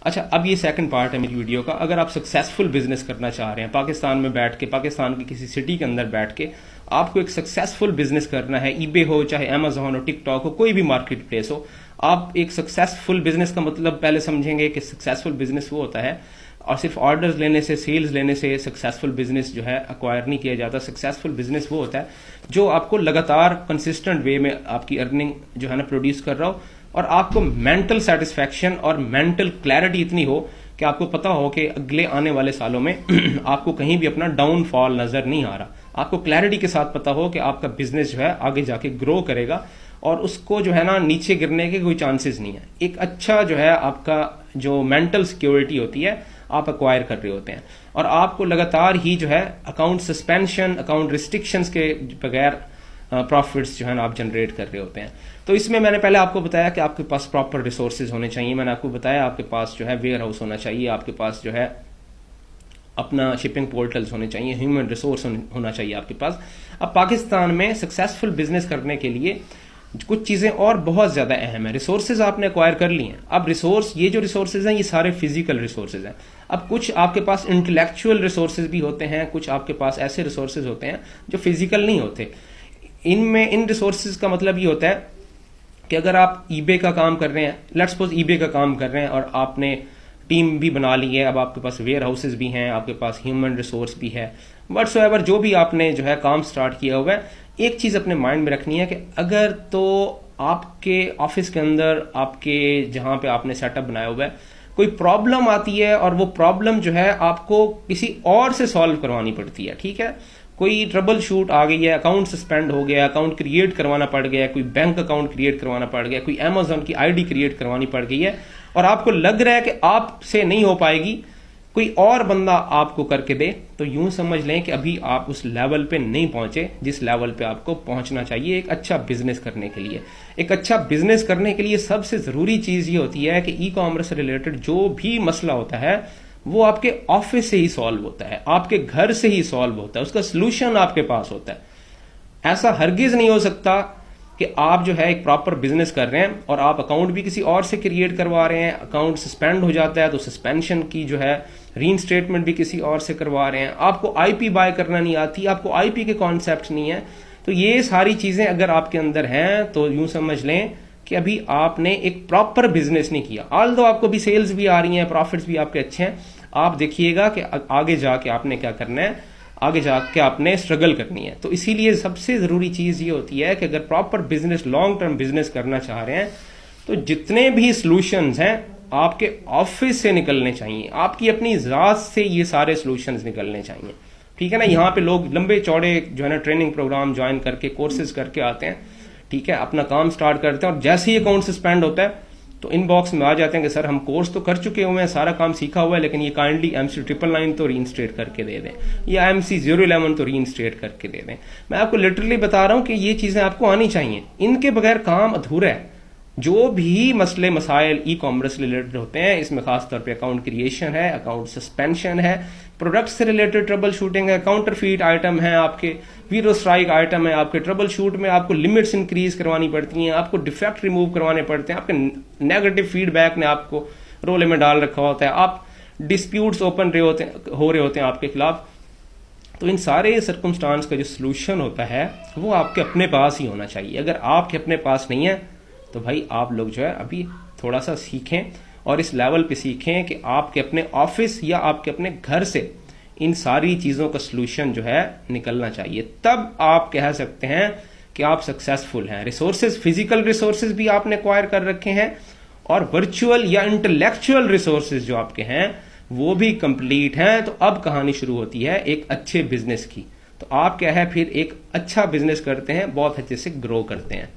अच्छा, अब ये सेकंड पार्ट है मेरी वीडियो का। अगर आप सक्सेसफुल बिजनेस करना चाह रहे हैं, पाकिस्तान में बैठ के, पाकिस्तान की किसी सिटी के अंदर बैठ के आपको एक सक्सेसफुल बिजनेस करना है, ईबे हो, चाहे अमेजोन हो, टिकटॉक हो, कोई भी मार्केट प्लेस हो, आप एक सक्सेसफुल बिजनेस का मतलब पहले समझेंगे कि सक्सेसफुल बिजनेस वो होता है, और सिर्फ ऑर्डर्स लेने से, सेल्स लेने से सक्सेसफुल बिजनेस जो है अक्वायर नहीं किया जाता। सक्सेसफुल बिजनेस वो होता है जो आपको लगातार कंसिस्टेंट वे में आपकी अर्निंग जो है ना प्रोड्यूस कर रहा हो, और आपको मेंटल सेटिस्फैक्शन और मेंटल क्लैरिटी इतनी हो कि आपको पता हो कि अगले आने वाले सालों में आपको कहीं भी अपना डाउनफॉल नजर नहीं आ रहा। आपको क्लैरिटी के साथ पता हो कि आपका बिजनेस जो है आगे जाके ग्रो करेगा और उसको जो है ना नीचे गिरने के कोई चांसेस नहीं है। एक अच्छा जो है आपका जो मेंटल सिक्योरिटी होती है आप अक्वायर कर रहे होते हैं, और आपको लगातार ही जो है अकाउंट सस्पेंशन, अकाउंट रिस्ट्रिक्शंस के बगैर प्रॉफिट्स जो है ना आप जनरेट कर रहे होते हैं। तो इसमें मैंने पहले आपको बताया कि आपके पास प्रॉपर रिसोर्सेज होने चाहिए। मैंने आपको बताया आपके पास जो है वेयर हाउस होना चाहिए, आपके पास जो है अपना शिपिंग पोर्टल्स होने चाहिए, ह्यूमन रिसोर्स होना चाहिए आपके पास। अब पाकिस्तान में सक्सेसफुल बिजनेस करने के लिए कुछ चीजें और बहुत ज्यादा अहम है। रिसोर्सेज आपने अक्वायर कर लिए हैं। अब रिसोर्स, ये जो रिसोर्सेज हैं ये सारे फिजिकल रिसोर्सेज हैं। अब कुछ आपके पास इंटेलेक्चुअल रिसोर्सेज भी होते हैं, कुछ आपके पास ऐसे रिसोर्सेज होते हैं जो फिजिकल नहीं होते। इनमें इन रिसोर्सेज का मतलब ये होता है कि अगर आप ईबे का काम कर रहे हैं, लेट्स सपोज ईबे का काम कर रहे हैं और आपने टीम भी बना ली है, अब आपके पास वेयर हाउसेज भी हैं, आपके पास ह्यूमन रिसोर्स भी है, व्हाटसोएवर जो भी आपने जो है काम स्टार्ट किया हुआ है, एक चीज अपने माइंड में रखनी है कि अगर तो आपके ऑफिस के अंदर, आपके जहां पे आपने सेटअप बनाया हुआ है, कोई प्रॉब्लम आती है और वो प्रॉब्लम जो है आपको किसी और से सॉल्व करवानी पड़ती है, ठीक है, कोई ट्रबल शूट आ गई है, अकाउंट सस्पेंड हो गया, अकाउंट क्रिएट करवाना पड़ गया, कोई बैंक अकाउंट क्रिएट करवाना पड़ गया, कोई अमेजोन की आईडी क्रिएट करवानी पड़ गई है, और आपको लग रहा है कि आपसे नहीं हो पाएगी, कोई और बंदा आपको करके दे, तो यूं समझ लें कि अभी आप उस लेवल पे नहीं पहुंचे जिस लेवल पे आपको पहुंचना चाहिए एक अच्छा बिजनेस करने के लिए। एक अच्छा बिजनेस करने के लिए सबसे जरूरी चीज ये होती है कि ई कॉमर्स से रिलेटेड जो भी मसला होता है वो आपके ऑफिस से ही सॉल्व होता है, आपके घर से ही सॉल्व होता है, उसका सोल्यूशन आपके पास होता है। ऐसा हरगिज नहीं हो सकता कि आप जो है एक प्रॉपर बिजनेस कर रहे हैं और आप अकाउंट भी किसी और से क्रिएट करवा रहे हैं, अकाउंट सस्पेंड हो जाता है तो सस्पेंशन की जो है रीइंस्टेटमेंट भी किसी और से करवा रहे हैं, आपको आईपी बाय करना नहीं आती, आपको आईपी के कॉन्सेप्ट नहीं है। तो ये सारी चीजें अगर आपके अंदर हैं तो यूं समझ लें कि अभी आपने एक प्रॉपर बिजनेस नहीं किया। ऑल दो आपको भी सेल्स भी आ रही हैं, प्रॉफिट्स भी आपके अच्छे हैं, आप देखिएगा कि आगे जाके आपने क्या करना है, आगे जाके आपने स्ट्रगल करनी है। तो इसीलिए सबसे जरूरी चीज ये होती है कि अगर proper business, long term business करना चाह रहे हैं तो जितने भी सॉल्यूशंस हैं आपके ऑफिस से निकलने चाहिए, आपकी अपनी जात से ये सारे सॉल्यूशंस निकलने चाहिए, ठीक है ना। यहाँ पे लोग लंबे चौड़े जो है ना ट्रेनिंग प्रोग्राम ज्वाइन करके, कोर्सेज करके आते हैं, ठीक है, अपना काम स्टार्ट करते हैं और जैसे ही अकाउंट सस्पेंड होता है तो इनबॉक्स में आ जाते हैं कि सर हम कोर्स तो कर चुके हुए हैं, सारा काम सीखा हुआ है, लेकिन ये काइंडली MC999 तो रीइंस्टेट करके दे दें, या MC011 तो रीइंस्टेट करके दे दें। मैं आपको लिटरली बता रहा हूं कि ये चीजें आपको आनी चाहिए, इनके बगैर काम अधूरा है। जो भी मसले मसाइल ई कॉमर्स रिलेटेड होते हैं, इसमें खासतौर पे अकाउंट क्रिएशन है, अकाउंट सस्पेंशन है, प्रोडक्ट से रिलेटेड ट्रबल शूटिंग है, काउंटरफीट आइटम है, आपके वीरो स्ट्राइक आइटम है, आपके ट्रबल शूट में आपको लिमिट्स इंक्रीज करवानी पड़ती हैं, आपको डिफेक्ट रिमूव करवाने पड़ते हैं, आपके नेगेटिव फीडबैक ने आपको रोले में डाल रखा होता है, आप डिस्प्यूट्स ओपन हो रहे होते हैं आपके खिलाफ। तो इन सारे सर्कमस्टांस का जो सोल्यूशन होता है वो आपके अपने पास ही होना चाहिए। अगर आपके अपने पास नहीं है तो भाई आप लोग जो है अभी थोड़ा सा सीखें और इस लेवल पे सीखें कि आपके अपने ऑफिस या आपके अपने घर से इन सारी चीजों का सलूशन जो है निकलना चाहिए, तब आप कह सकते हैं कि आप सक्सेसफुल हैं। रिसोर्सेज, फिजिकल रिसोर्सेज भी आपने एक्वायर कर रखे हैं और वर्चुअल या इंटेलेक्चुअल रिसोर्सेज जो आपके हैं वो भी कंप्लीट हैं। तो अब कहानी शुरू होती है एक अच्छे बिजनेस की। तो आप क्या है फिर एक अच्छा बिजनेस करते हैं, बहुत अच्छे से ग्रो करते हैं।